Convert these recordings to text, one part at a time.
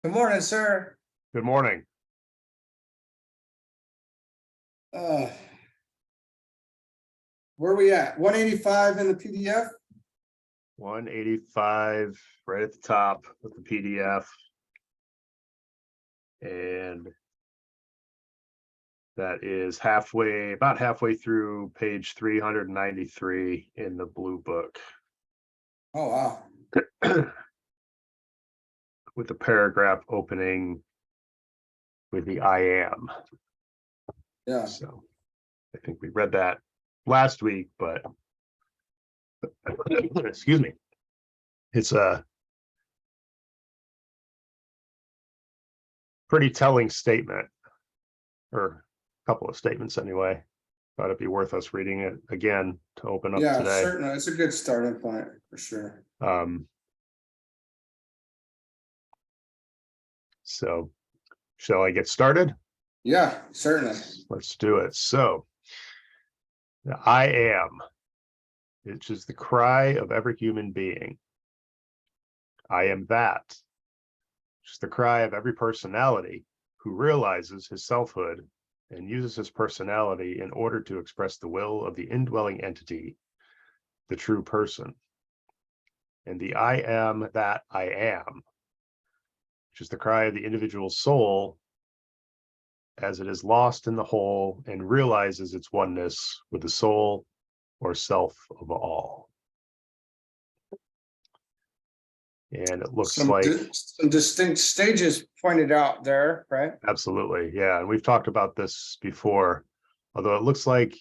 Good morning, sir. Good morning. Where are we at? 185 in the PDF? 185 right at the top with the PDF. And that is about halfway through page 393 in the blue book. Oh, wow. With the paragraph opening with the I am. Yeah. So I think we read that last week, but excuse me. It's a pretty telling statement, or a couple of statements anyway. Thought it'd be worth us reading it again to open up Yeah, today. certainly. It's a good starting point for sure. So shall I get started? Yeah, certainly. Let's do it. So the I am, which is the cry of every human being. I am that, which is the cry of every personality who realizes his selfhood and uses his personality in order to express the will of the indwelling entity, the true person. And the I am that I am, which is the cry of the individual soul as it is lost in the whole and realizes its oneness with the soul or self of all. And it looks some distinct stages pointed out there, right? Absolutely, yeah. And we've talked about this before, although it looks like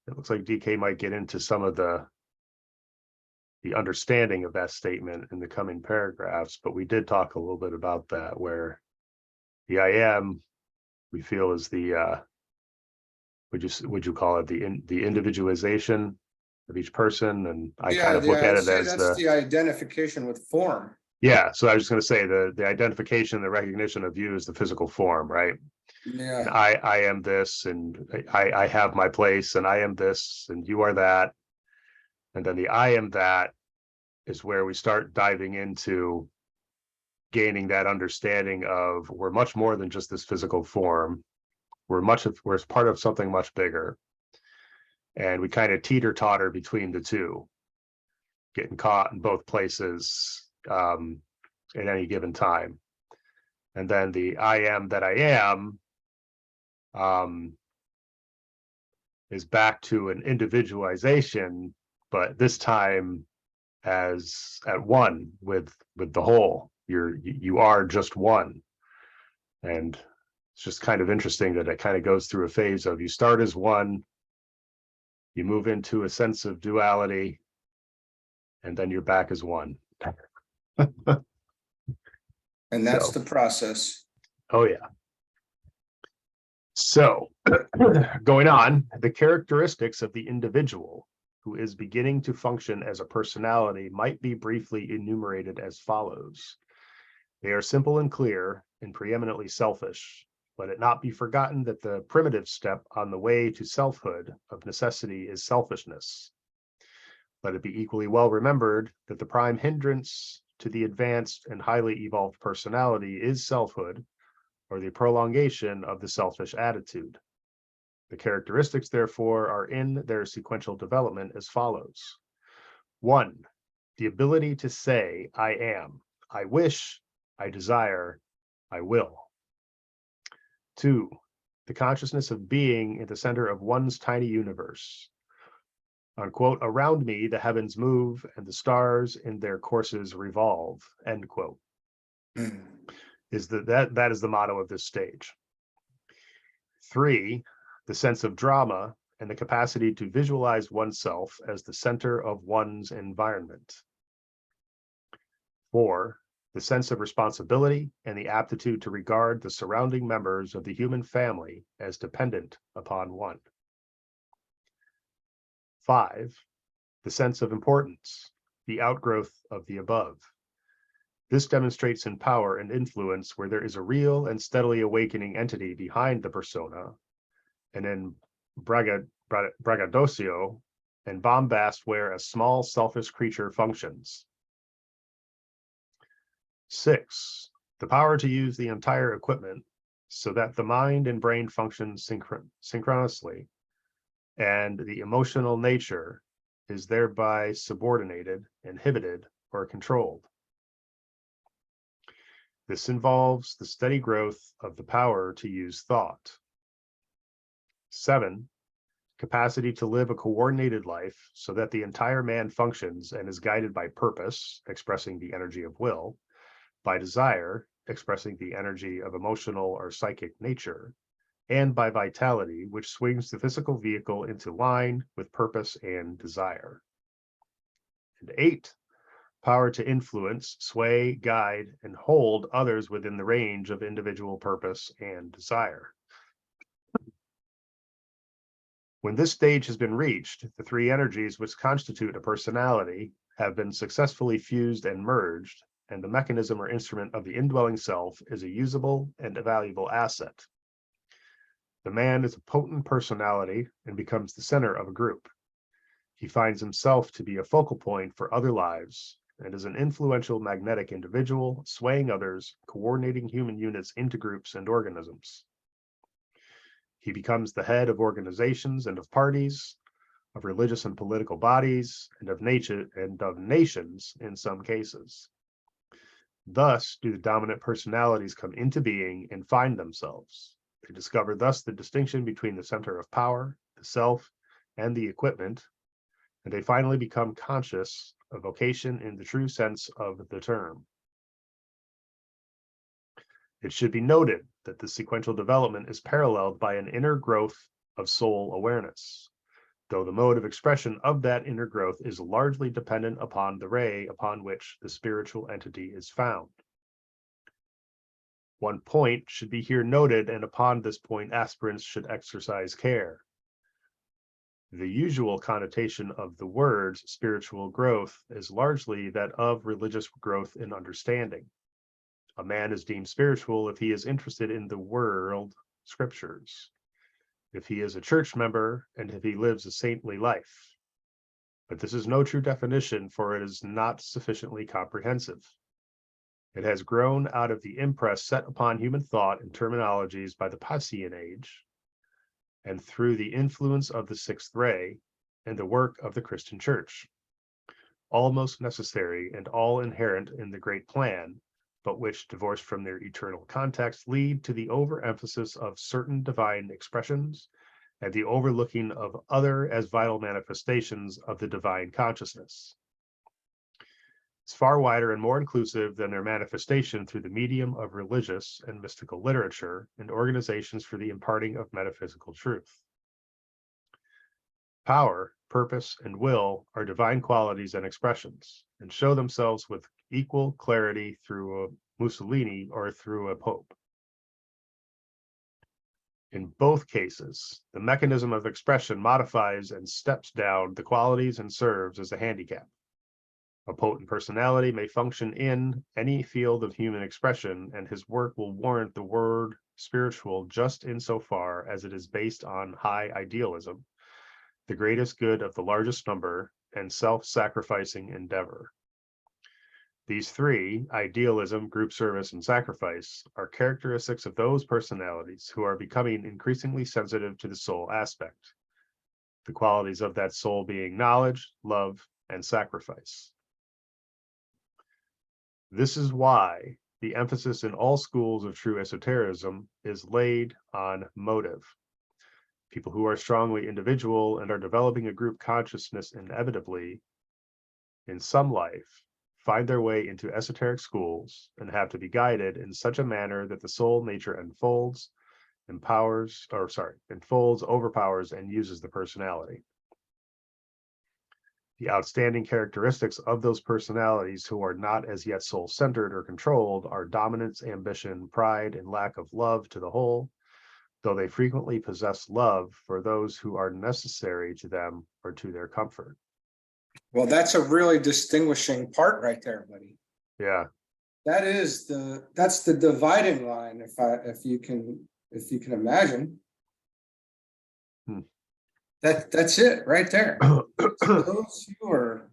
DK might get into some of the understanding of that statement in the coming paragraphs, but we did talk a little bit about that, where the I am, we feel, is the would you call it the individualization of each person, and I kind of look at it as the identification with form. Yeah, so I was just going to say the identification, the recognition of you as the physical form, right? Yeah. And I am this, and I have my place, and I am this, and you are that. And then the I am that is where we start diving into gaining that understanding of we're much more than just this physical form. We're part of something much bigger. And we kind of teeter-totter between the two, getting caught in both places at any given time. And then the I am that I am is back to an individualization, but this time as at one with the whole. You are just one. And it's just kind of interesting that it kind of goes through a phase of you start as one, you move into a sense of duality, and then you're back as one. And that's the process. Oh yeah. So going on, the characteristics of the individual who is beginning to function as a personality might be briefly enumerated as follows. They are simple and clear and preeminently selfish. Let it not be forgotten that the primitive step on the way to selfhood of necessity is selfishness. Let it be equally well remembered that the prime hindrance to the advanced and highly evolved personality is selfhood, or the prolongation of the selfish attitude. The characteristics, therefore, are in their sequential development as follows. 1, the ability to say, I am, I wish, I desire, I will. 2, the consciousness of being at the center of one's tiny universe. Unquote, around me, the heavens move and the stars in their courses revolve, end quote. That is the motto of this stage. 3, the sense of drama and the capacity to visualize oneself as the center of one's environment. 4, the sense of responsibility and the aptitude to regard the surrounding members of the human family as dependent upon one. 5, the sense of importance, the outgrowth of the above. This demonstrates in power and influence where there is a real and steadily awakening entity behind the persona, and in braggadocio and bombast where a small selfish creature functions. 6, The power to use the entire equipment so that the mind and brain function synchronously, and the emotional nature is thereby subordinated, inhibited, or controlled. This involves the steady growth of the power to use thought. 7, capacity to live a coordinated life so that the entire man functions and is guided by purpose, expressing the energy of will, by desire, expressing the energy of emotional or psychic nature, and by vitality, which swings the physical vehicle into line with purpose and desire. And 8, power to influence, sway, guide, and hold others within the range of individual purpose and desire. When this stage has been reached, the 3 energies which constitute a personality have been successfully fused and merged, and the mechanism or instrument of the indwelling self is a usable and a valuable asset. The man is a potent personality and becomes the center of a group. He finds himself to be a focal point for other lives and is an influential magnetic individual, swaying others, coordinating human units into groups and organisms. He becomes the head of organizations and of parties, of religious and political bodies, and of nations in some cases. Thus do the dominant personalities come into being and find themselves. They discover thus the distinction between the center of power, the self, and the equipment, and they finally become conscious of vocation in the true sense of the term. It should be noted that the sequential development is paralleled by an inner growth of soul awareness, though the mode of expression of that inner growth is largely dependent upon the ray upon which the spiritual entity is found. One point should be here noted, and upon this point aspirants should exercise care. The usual connotation of the words spiritual growth is largely that of religious growth in understanding. A man is deemed spiritual if he is interested in the world scriptures, if he is a church member, and if he lives a saintly life. But this is no true definition, for it is not sufficiently comprehensive. It has grown out of the impress set upon human thought and terminologies by the Passion age, and through the influence of the sixth ray and the work of the Christian church. All most necessary and all inherent in the great plan, but which, divorced from their eternal context, lead to the overemphasis of certain divine expressions and the overlooking of other as vital manifestations of the divine consciousness. It's far wider and more inclusive than their manifestation through the medium of religious and mystical literature and organizations for the imparting of metaphysical truth. Power, purpose, and will are divine qualities and expressions, and show themselves with equal clarity through a Mussolini or through a pope. In both cases, the mechanism of expression modifies and steps down the qualities and serves as a handicap. A potent personality may function in any field of human expression, and his work will warrant the word spiritual just insofar as it is based on high idealism, the greatest good of the largest number, and self-sacrificing endeavor. These 3, idealism, group service, and sacrifice, are characteristics of those personalities who are becoming increasingly sensitive to the soul aspect, the qualities of that soul being knowledge, love, and sacrifice. This is why the emphasis in all schools of true esotericism is laid on motive. People who are strongly individual and are developing a group consciousness inevitably, in some life, find their way into esoteric schools and have to be guided in such a manner that the soul nature unfolds, overpowers, and uses the personality. The outstanding characteristics of those personalities who are not as yet soul-centered or controlled are dominance, ambition, pride, and lack of love to the whole, though they frequently possess love for those who are necessary to them or to their comfort. Well, that's a really distinguishing part right there, buddy. Yeah. That's the dividing line, if you can imagine. That's it right there. Those who are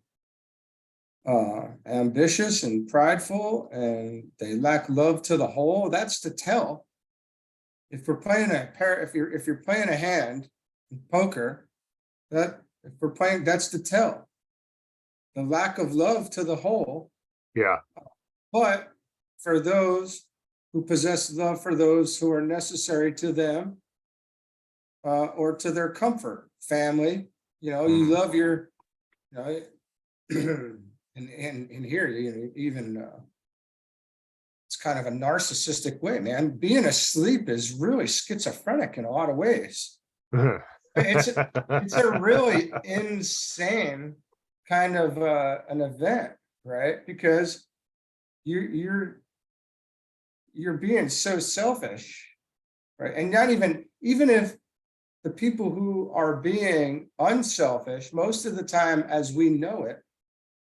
ambitious and prideful, and they lack love to the whole. That's the tell. If we're playing if you're playing a hand in poker, that's the tell. The lack of love to the whole. Yeah. But for those who possess love for those who are necessary to them, or to their comfort, family, you love your, and here, even it's kind of a narcissistic way, man. Being asleep is really schizophrenic in a lot of ways. It's a really insane kind of an event, right? Because you're being so selfish, right? And not even if the people who are being unselfish, most of the time, as we know it,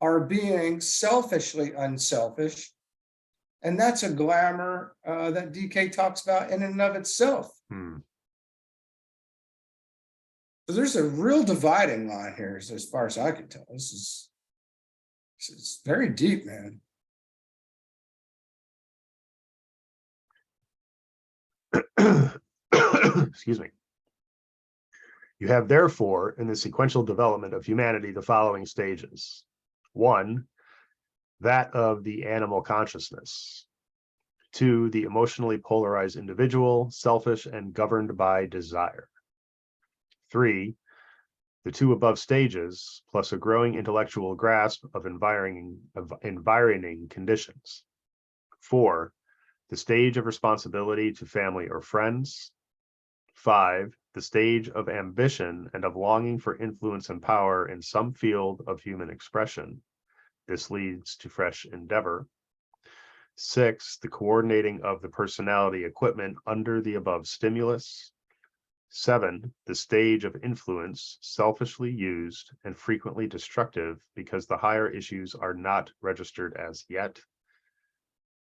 are being selfishly unselfish. And that's a glamour that DK talks about in and of itself. So there's a real dividing line here, as far as I can tell. It's very deep, man. Excuse me. You have therefore in the sequential development of humanity the following stages. 1, that of the animal consciousness. 2, the emotionally polarized individual, selfish and governed by desire. 3, the 2 above stages, plus a growing intellectual grasp of environing conditions. 4, the stage of responsibility to family or friends. 5, the stage of ambition and of longing for influence and power in some field of human expression. This leads to fresh endeavor. 6, the coordinating of the personality equipment under the above stimulus. 7, the stage of influence, selfishly used and frequently destructive because the higher issues are not registered as yet.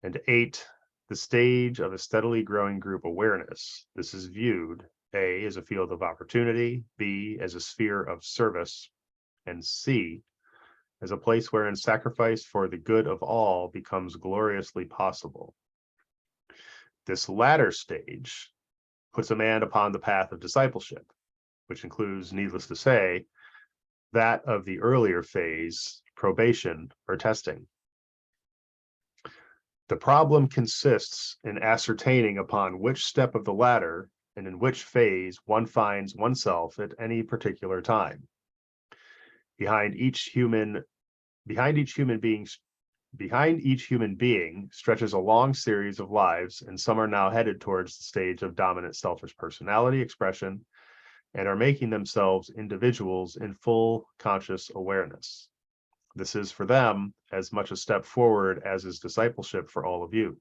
And 8, the stage of a steadily growing group awareness. This is viewed, A, as a field of opportunity, B, as a sphere of service, and C, as a place wherein sacrifice for the good of all becomes gloriously possible. This latter stage puts a man upon the path of discipleship, which includes, needless to say, that of the earlier phase, probation or testing. The problem consists in ascertaining upon which step of the ladder and in which phase one finds oneself at any particular time. Behind each human being stretches a long series of lives, and some are now headed towards the stage of dominant selfish personality expression and are making themselves individuals in full conscious awareness. This is for them as much a step forward as is discipleship for all of you.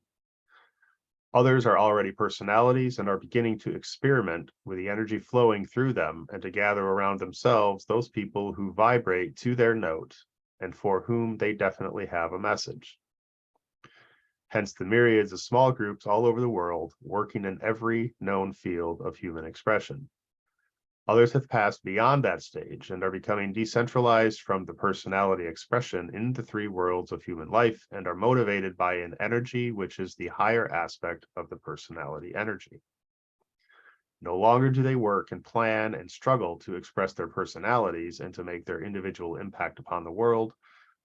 Others are already personalities and are beginning to experiment with the energy flowing through them and to gather around themselves those people who vibrate to their note and for whom they definitely have a message. Hence the myriads of small groups all over the world working in every known field of human expression. Others have passed beyond that stage and are becoming decentralized from the personality expression in the 3 worlds of human life and are motivated by an energy which is the higher aspect of the personality energy. No longer do they work and plan and struggle to express their personalities and to make their individual impact upon the world,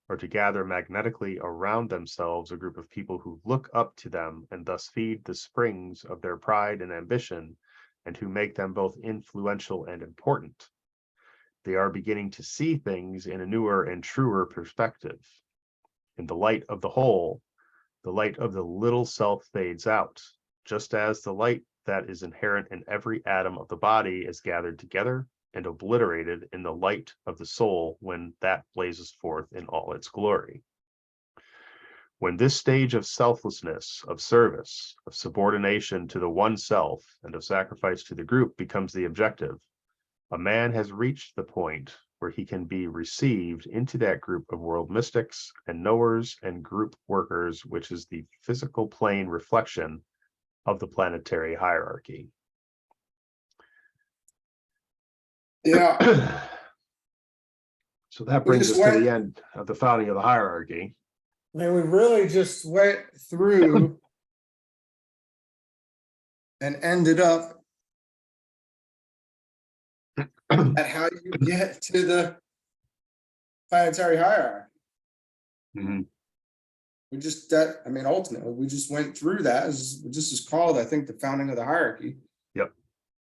or to gather magnetically around themselves a group of people who look up to them and thus feed the springs of their pride and ambition, and who make them both influential and important. They are beginning to see things in a newer and truer perspective. In the light of the whole, the light of the little self fades out, just as the light that is inherent in every atom of the body is gathered together and obliterated in the light of the soul when that blazes forth in all its glory. When this stage of selflessness, of service, of subordination to the one self, and of sacrifice to the group becomes the objective, a man has reached the point where he can be received into that group of world mystics and knowers and group workers, which is the physical plane reflection of the planetary hierarchy. Yeah. So that We brings us just to went- the end of the founding of the hierarchy. And we really just went through and ended up at how you get to the planetary hierarchy. Mhm. We just, I mean, ultimately, we just went through that. This is called, I think, the founding of the hierarchy. Yep.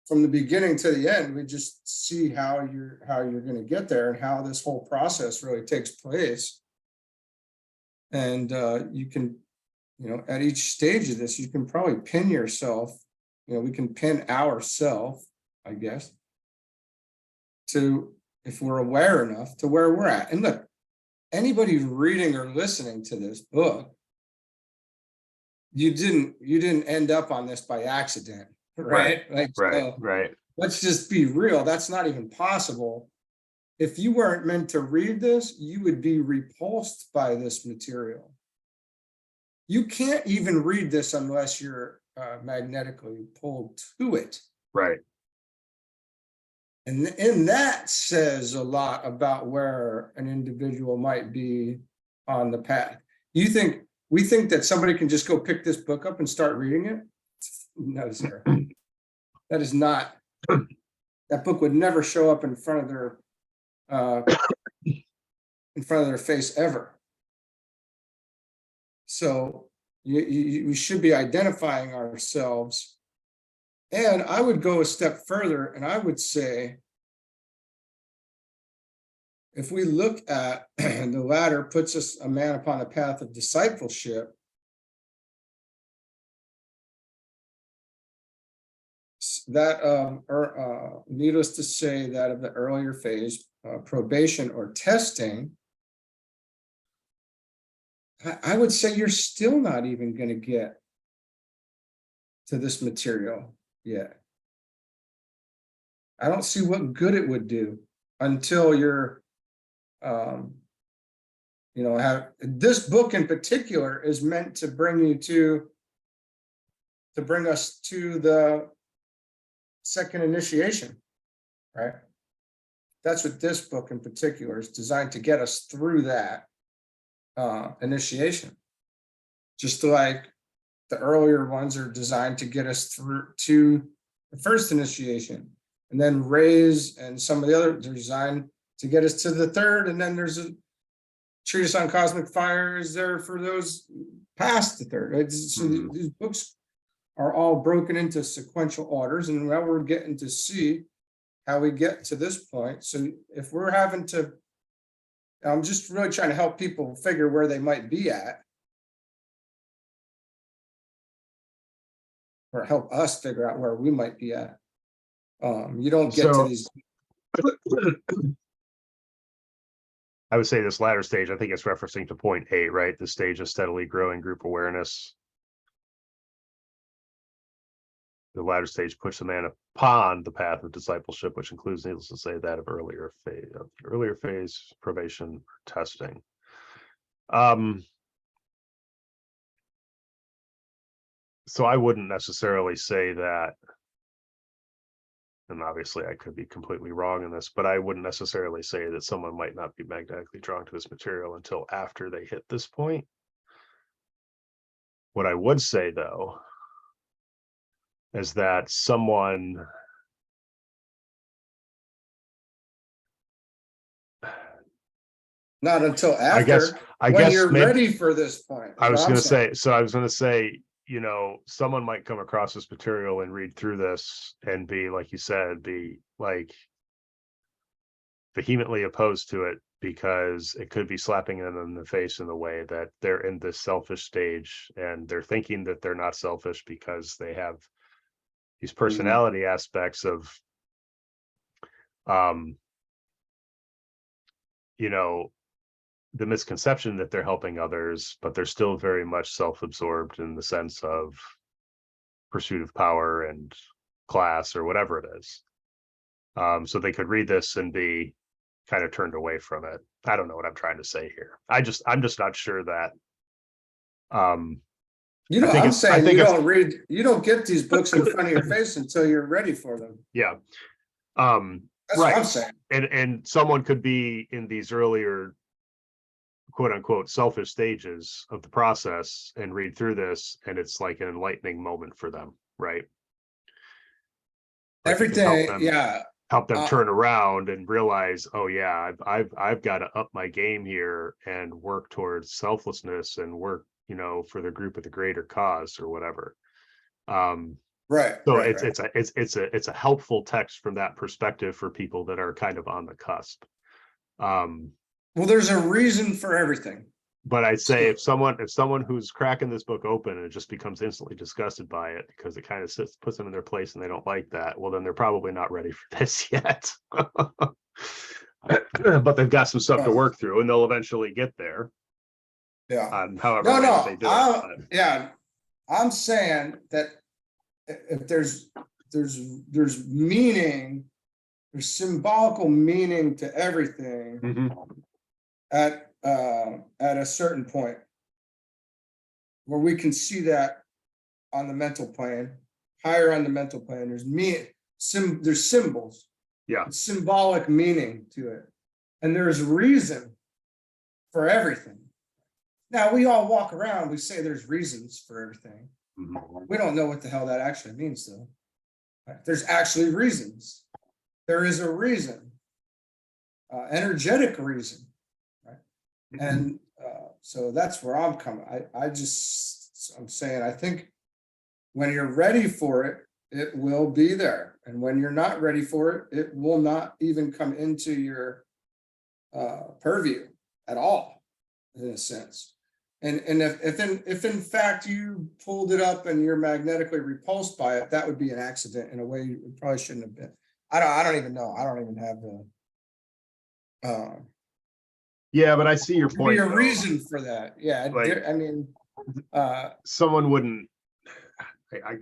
From the beginning to the end, we just see how you're going to get there and how this whole process really takes place. And you can, at each stage of this, you can probably pin yourself. We can pin ourself, I guess, to, if we're aware enough, to where we're at. And look, anybody reading or listening to this book, you didn't end up on this by accident, right? Right. Let's just be real. That's not even possible. If you weren't meant to read this, you would be repulsed by this material. You can't even read this unless you're magnetically pulled to it. Right. And that says a lot about where an individual might be on the path. We think that somebody can just go pick this book up and start reading it? No, sir. That is not, that book would never show up in front of their face ever. So we should be identifying ourselves. And I would go a step further, and I would say, if we look at the ladder puts us a man upon the path of discipleship, that needless to say, that of the earlier phase, probation or testing, I would say you're still not even going to get to this material yet. I don't see what good it would do until you're, have this book in particular is meant to bring us to the second initiation, right? That's what this book in particular is designed to get us through that initiation. Just like the earlier ones are designed to get us through to the first initiation, and then raise, and some of the other designed to get us to the third, and then there's a treatise on cosmic fire is there for those past the third. Right? So these books are all broken into sequential orders, and now we're getting to see how we get to this point. So if we're having to, I'm just really trying to help people figure where they might be at, or help us figure out where we might be at. You don't get to these. I would say this latter stage, I think it's referencing to point 8, right? The stage of steadily growing group awareness. The latter stage puts a man upon the path of discipleship, which includes, needless to say, that of earlier phase probation or testing. So I wouldn't necessarily say that, and obviously I could be completely wrong in this, but I wouldn't necessarily say that someone might not be magnetically drawn to this material until after they hit this point. What I would say, though, is that someone Not until after, I when guess you're maybe, ready for this point. I was going to say, someone might come across this material and read through this and be, like you said, be like vehemently opposed to it because it could be slapping them in the face in the way that they're in this selfish stage and they're thinking that they're not selfish because they have these personality aspects of, the misconception that they're helping others, but they're still very much self-absorbed in the sense of pursuit of power and class or whatever it is. So they could read this and be kind of turned away from it. I don't know what I'm trying to say here. I'm just not sure that. I'm saying you don't get these books in front of your face until you're ready for them. Yeah. That's what I'm saying. And someone could be in these earlier quote unquote selfish stages of the process and read through this, and it's like an enlightening moment for them, right? Like it can Everything, yeah. help them Uh, turn around and realize, oh yeah, I've got to up my game here and work towards selflessness and work, for the group of the greater cause or whatever. right, So right, it's a helpful text from that perspective for people that are kind of on the cusp. Well, there's a reason for everything. But I'd say if someone who's cracking this book open and just becomes instantly disgusted by it because it kind of puts them in their place and they don't like that, well, then they're probably not ready for this yet. But they've got some stuff to work through, and they'll eventually get there. Yeah. On however they do it. Yeah, I'm saying that if there's meaning, there's symbolical meaning to everything. Mm-hmm. At a certain point where we can see that on the mental plane, higher on the mental plane, there's symbols, symbolic meaning to it, and there's reason for everything. Now we all walk around, we say there's reasons for everything. Mm-hmm. We don't know what the hell that actually means, though. Right? There's actually reasons. There is a reason, energetic reason. And so that's where I'm coming. I'm saying, I think when you're ready for it, it will be there. And when you're not ready for it, it will not even come into your purview at all, in a sense. And if in fact you pulled it up and you're magnetically repulsed by it, that would be an accident in a way you probably shouldn't have been. I don't even know. I don't even have the yeah, but I see your point. Be a reason for that. Yeah, like, I mean, someone wouldn't. I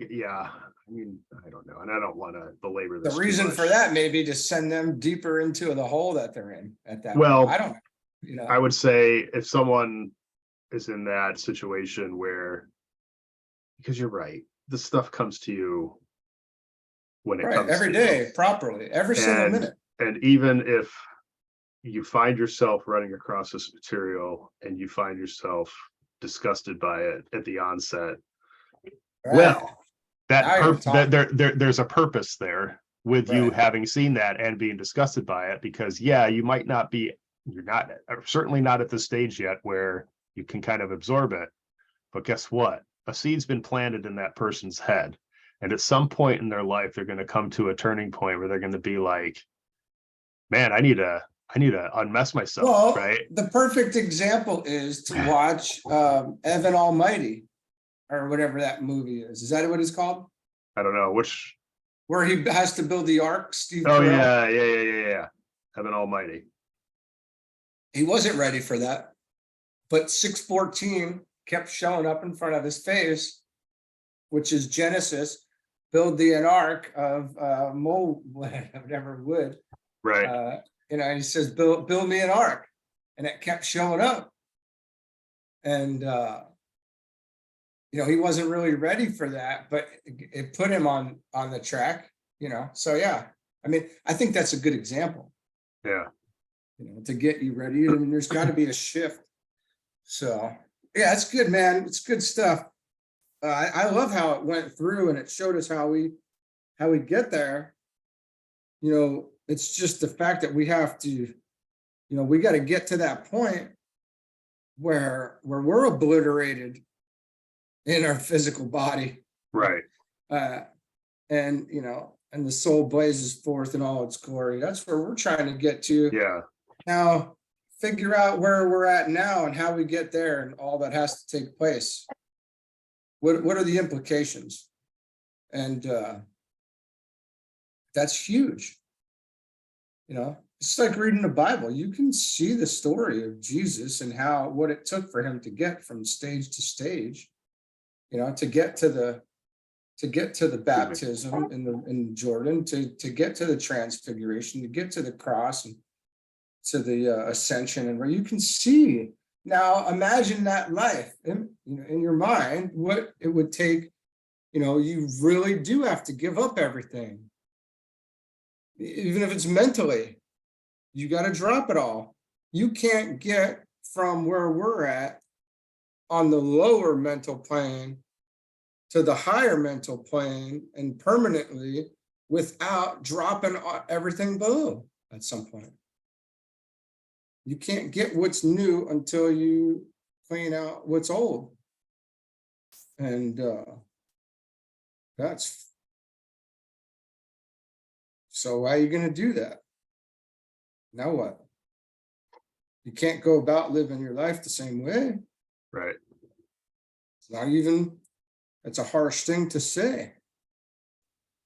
mean, I don't know, and I don't want to belabor this. The reason for that may be to send them deeper into the hole that they're in at that. Well, point. I don't know. I would say if someone is in that situation where, because you're right, this stuff comes to you when it comes every day, properly, every single minute, and even if you find yourself running across this material and you find yourself disgusted by it at the onset, well, there's a purpose there with you having seen that and being disgusted by it, because you're certainly not at the stage yet where you can kind of absorb it, but guess what? A seed's been planted in that person's head, and at some point in their life they're going to come to a turning point where they're going to be like, man, I need to unmess myself. Well, right. The perfect example is to watch Evan Almighty, or whatever that movie is. Is that what it's called? I don't know which. Where he has to build the ark. Steve. Oh Carell. Yeah. Evan Almighty. He wasn't ready for that, but 614 kept showing up in front of his face, which is Genesis. Build the ark of whatever wood. Right. And he says, build me an ark. And it kept showing up. And, he wasn't really ready for that, but it put him on the track, So, yeah, I mean, I think that's a good example. Yeah. To get you ready. I mean, there's got to be a shift. So, yeah, it's good, man. It's good stuff. I love how it went through and it showed us how we get there. It's just the fact that we have to, we got to get to that point where we're obliterated in our physical body. Right. And the soul blazes forth in all its glory. That's where we're trying to get to. Yeah. Now, figure out where we're at now and how we get there and all that has to take place. What are the implications? And that's huge. It's like reading the Bible. You can see the story of Jesus and what it took for him to get from stage to stage, to get to the baptism in Jordan, to get to the transfiguration, to get to the cross and to the ascension, and where you can see. Now imagine that life in your mind, what it would take. You really do have to give up everything. even if it's mentally, you got to drop it all. You can't get from where we're at on the lower mental plane to the higher mental plane and permanently without dropping everything below at some point. You can't get what's new until you clean out what's old. And that's so why are you going to do that? Now what? You can't go about living your life the same way. Right. It's not even, it's a harsh thing to say.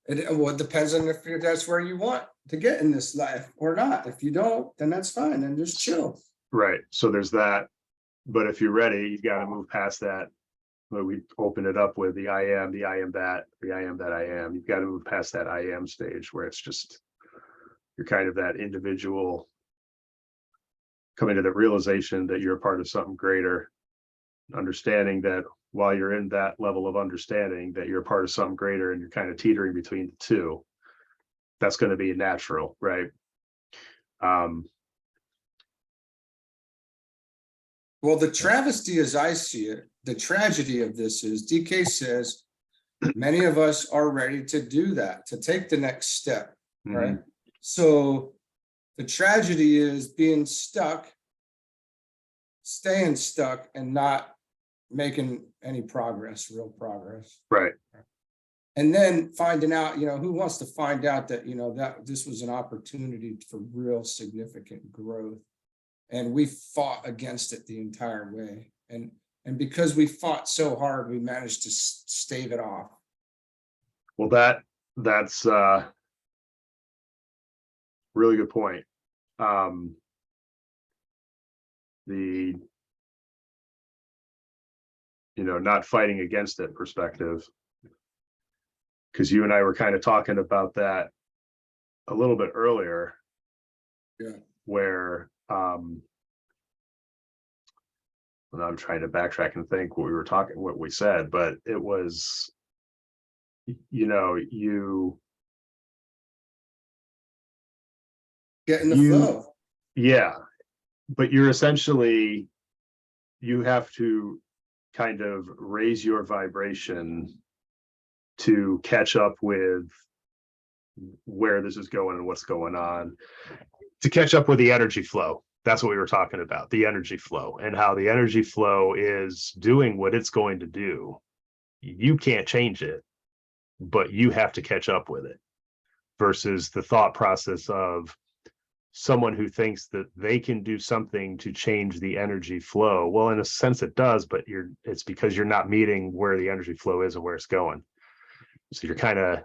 It depends on if that's where you want to get in this life or not. If you don't, then that's fine. Then just chill. Right. So there's that. But if you're ready, you've got to move past that. Well, we open it up with the I am that, the I am that I am. You've got to move past that I am stage where it's just, you're kind of that individual coming to the realization that you're a part of something greater, understanding that while you're in that level of understanding that you're a part of something greater and you're kind of teetering between the two, that's going to be natural, right? Well, the travesty as I see it, the tragedy of this is DK says many of us are ready to do that, to take the next step, right? Mm-hmm. So the tragedy is being stuck, staying stuck, and not making any progress, real progress. Right. And then finding out, who wants to find out that, that this was an opportunity for real significant growth. And we fought against it the entire way. And because we fought so hard, we managed to stave it off. Well, that's really good point. The not fighting against it perspective, because you and I were kind of talking about that a little bit earlier. Yeah. Where and I'm trying to backtrack and think what we said, but it was, you get in the flow. Yeah. But you're essentially, you have to kind of raise your vibration to catch up with where this is going and what's going on, to catch up with the energy flow. That's what we were talking about, the energy flow, and how the energy flow is doing what it's going to do. You can't change it, but you have to catch up with it, versus the thought process of someone who thinks that they can do something to change the energy flow. Well, in a sense it does, but it's because you're not meeting where the energy flow is and where it's going. So you're kind of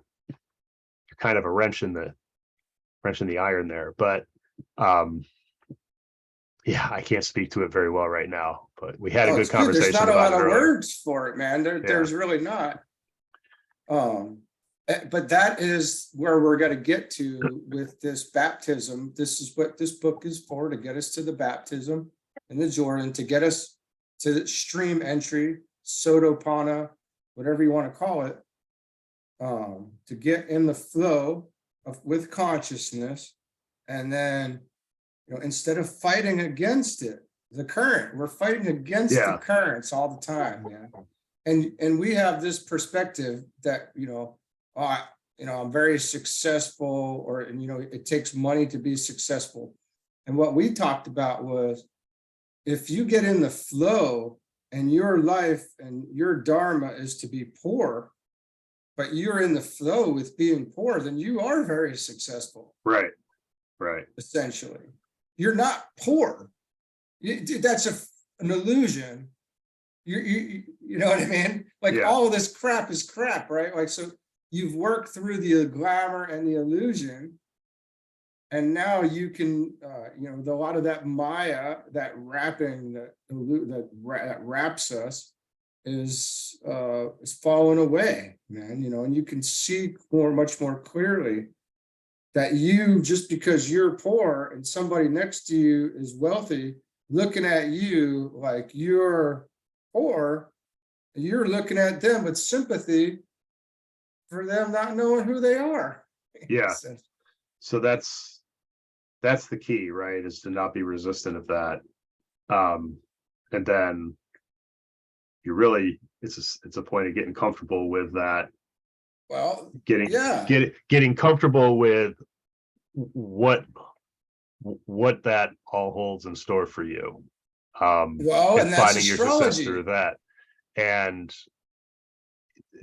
a wrench in the iron there. But yeah, I can't speak to it very well right now, but we had a good conversation. There's not a lot of words for it, man. There's really not. But that is where we're going to get to with this baptism. This is what this book is for, to get us to the baptism in the Jordan, to get us to the stream entry, Sotopana, whatever you want to call it, to get in the flow with consciousness. And then, instead of fighting against it, the current, we're fighting against the currents all the time, man. And we have this perspective that, I'm very successful, or, it takes money to be successful. And what we talked about was, if you get in the flow and your life and your dharma is to be poor, but you're in the flow with being poor, then you are very successful. Right. Essentially, you're not poor. That's an illusion. You know what I mean? Like, all of this crap is crap, right? Like, so you've worked through the glamour and the illusion, and now you can, a lot of that Maya, that wrapping that wraps us, is falling away, man. And you can see much more clearly that just because you're poor and somebody next to you is wealthy, looking at you like you're poor, you're looking at them with sympathy for them not knowing who they are. Yeah. So that's the key, right? Is to not be resistant of that. And then you really, it's a point of getting comfortable with that, Well, getting yeah. getting comfortable with what that all holds in store for you. Well, And and that's finding your success astrology. through that. And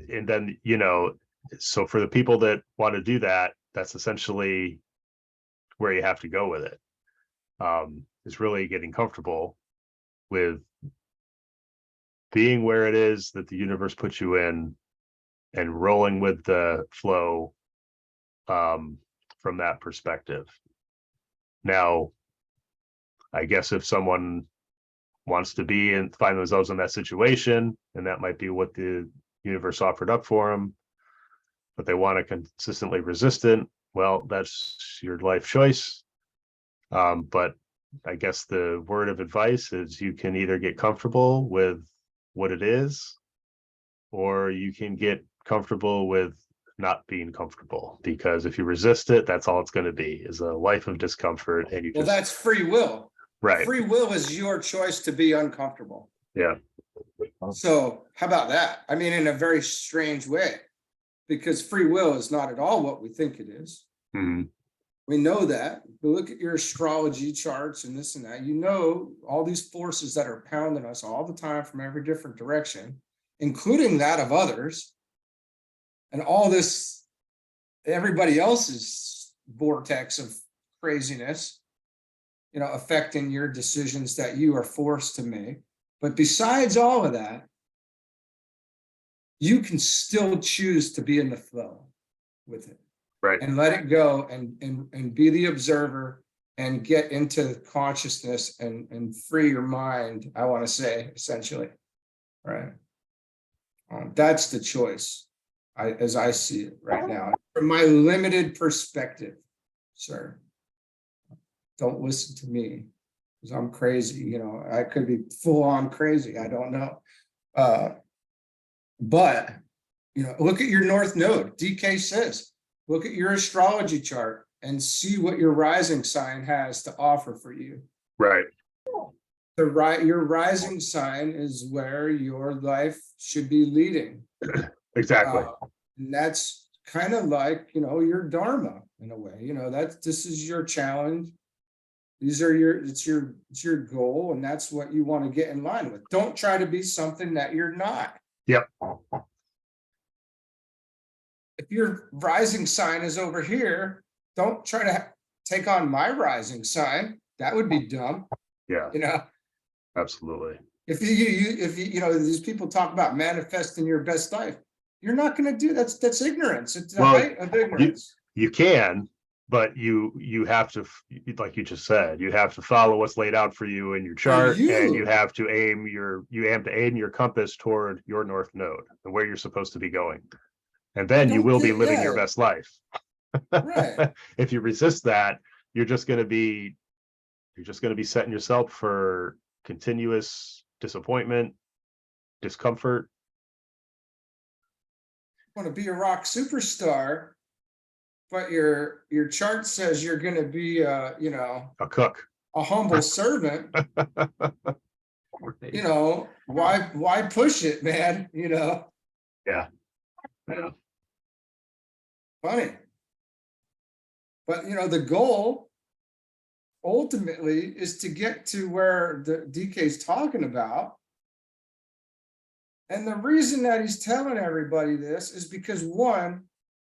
then, so for the people that want to do that, that's essentially where you have to go with it. Is really getting comfortable with being where it is that the universe puts you in and rolling with the flow from that perspective. Now, I guess if someone wants to be and find themselves in that situation, and that might be what the universe offered up for them, but they want to consistently resist it, well, that's your life choice. But I guess the word of advice is you can either get comfortable with what it is, or you can get comfortable with not being comfortable, because if you resist it, that's all it's going to be, is a life of discomfort. And you Well, just, that's free will. right. Free will is your choice to be uncomfortable. Yeah. So how about that? I mean, in a very strange way, because free will is not at all what we think it is. Mhm. We know that. We look at your astrology charts and this and that, all these forces that are pounding us all the time from every different direction, including that of others, and all this, everybody else's vortex of craziness, affecting your decisions that you are forced to make. But besides all of that, you can still choose to be in the flow with it. Right. And let it go and be the observer and get into consciousness and free your mind, I want to say, essentially. Right. That's the choice, as I see it right now, from my limited perspective, sir. Don't listen to me, because I'm crazy. I could be full on crazy. I don't know. But, look at your North Node. DK says, look at your astrology chart and see what your rising sign has to offer for you. Right. Your rising sign is where your life should be leading. Exactly. And that's kind of like, your dharma in a way. This is your challenge. These are it's your goal, and that's what you want to get in line with. Don't try to be something that you're not. Yep. If your rising sign is over here, don't try to take on my rising sign. That would be dumb. Yeah. Absolutely. If these people talk about manifesting your best life, you're not going to do that. That's ignorance. It's the height of ignorance. You can, but you have to, like you just said, you have to follow what's laid out for you in your chart, and you have to aim your compass toward your North Node and where you're supposed to be going. And then you will be living your best life. Right. If you resist that, you're just going to be setting yourself for continuous disappointment, discomfort. You want to be a rock superstar, but your chart says you're going to be a cook, a humble servant. Why push it, man? Yeah. Funny. But the goal ultimately is to get to where the DK's talking about. And the reason that he's telling everybody this is because, one,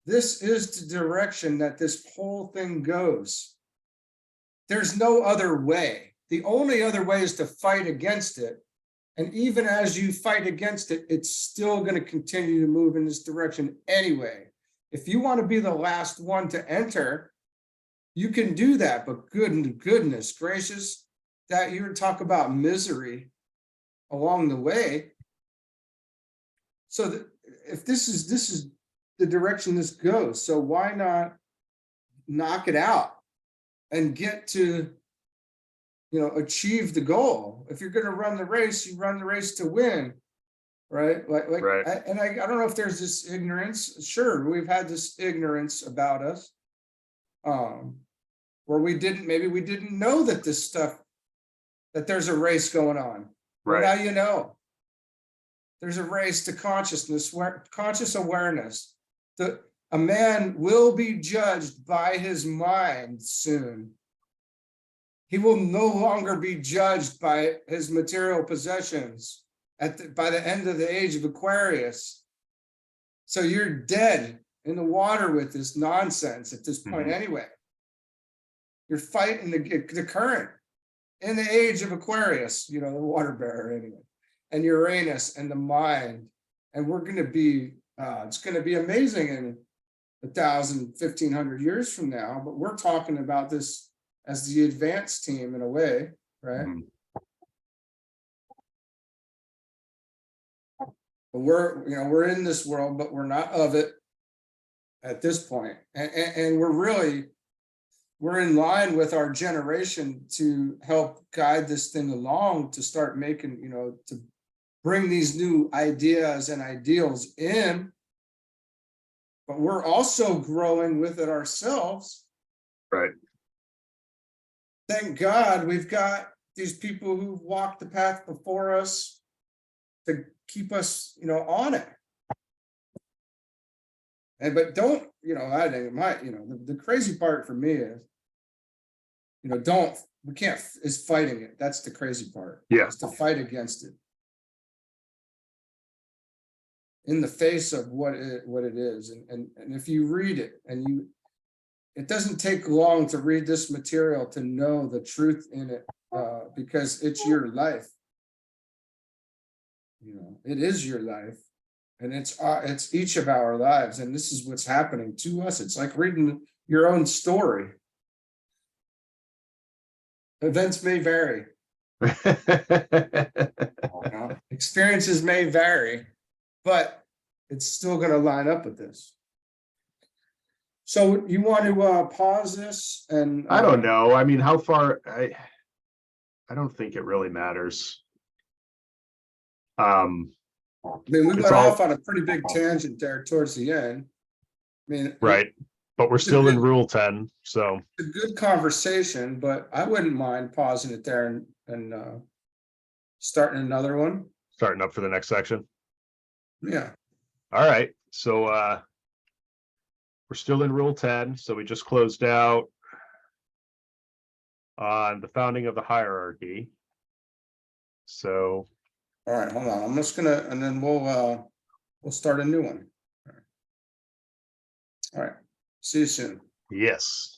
this is the direction that this whole thing goes. There's no other way. The only other way is to fight against it. And even as you fight against it, it's still going to continue to move in this direction anyway. If you want to be the last one to enter, you can do that. But goodness gracious, that you talk about misery along the way. So if this is the direction this goes, so why not knock it out and get to achieve the goal? If you're going to run the race, you run the race to win, right? Right. I don't know if there's this ignorance. Sure, we've had this ignorance about us, where maybe we didn't know that this stuff, that there's a race going on. Well, Right. now you know. There's a race to consciousness, conscious awareness. A man will be judged by his mind soon. He will no longer be judged by his material possessions by the end of the age of Aquarius. So you're dead in the water with this nonsense at this point anyway. You're fighting the current in the age of Aquarius, the water bearer anyway, and Uranus and the mind. And we're going to be, it's going to be amazing in 1,000, 1,500 years from now, but we're talking about this as the advanced team in a way, right? But we're in this world, but we're not of it at this point. And we're in line with our generation to help guide this thing along, to start making, to bring these new ideas and ideals in. But we're also growing with it ourselves. Right. Thank God we've got these people who've walked the path before us to keep us, on it. But don't, I think the crazy part for me is, is fighting it. That's the crazy part. Yeah. Is to fight against it. In the face of what it is. And if you read it it doesn't take long to read this material to know the truth in it, because it's your life. It is your life, and it's each of our lives, and this is what's happening to us. It's like reading your own story. Events may vary. Experiences may vary, but it's still going to line up with this. So you want to pause this? And I don't know. I mean, how far? I don't think it really matters. I mean, we went off on a pretty big tangent there towards the end. I mean, right, but we're still in Rule 10, so it's a good conversation. But I wouldn't mind pausing it there and starting another one. Starting up for the next section. Yeah. All right. So we're still in Rule 10. So we just closed out on the founding of the hierarchy. So all right, hold on. I'm just gonna, and then we'll start a new one. All right. See you soon. yes.